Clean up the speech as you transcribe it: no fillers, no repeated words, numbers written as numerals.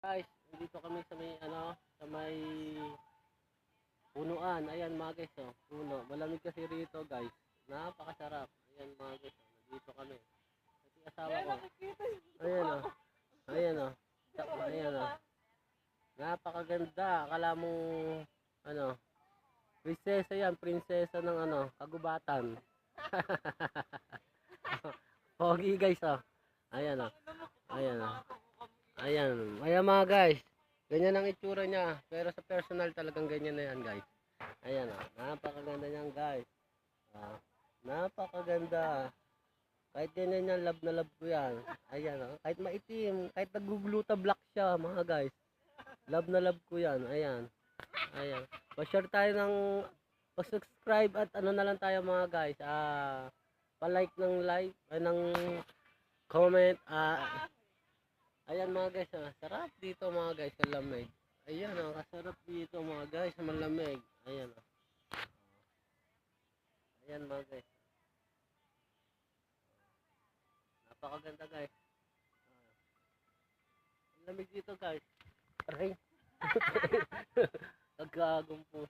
Guys, dito kami sa may sa may punuan. Ayan mga guys, oh, puno. Malamig kasi rito, guys. Napakasarap. Ayan mga guys, oh, dito kami. Kasi asawa ko. Ayan oh. Ayan oh. Ayan oh. Napakaganda. Akala mo prinsesa yan, prinsesa ng kagubatan. Pogi guys oh. Ayan oh. Ayan oh. Ayan. Ayan mga guys. Ganyan ang itsura niya. Pero sa personal talagang ganyan na yan guys. Ayan oh. Napakaganda niyan guys. Napakaganda. Kahit ganyan yan, love na love ko yan. Ayan oh. Kahit maitim, kahit nagugluta black siya mga guys. Love na love ko yan. Ayan. Ayan. Pa-share tayo ng pa-subscribe at na lang tayo mga guys. Pa-like ng like, ng comment. Ayan mga guys, sarap dito mga guys, malamig. Ayan, kasarap dito mga guys, malamig. Ayan. Ayan mga guys. Napakaganda guys. Malamig dito guys. Aray. Nagkagumpo.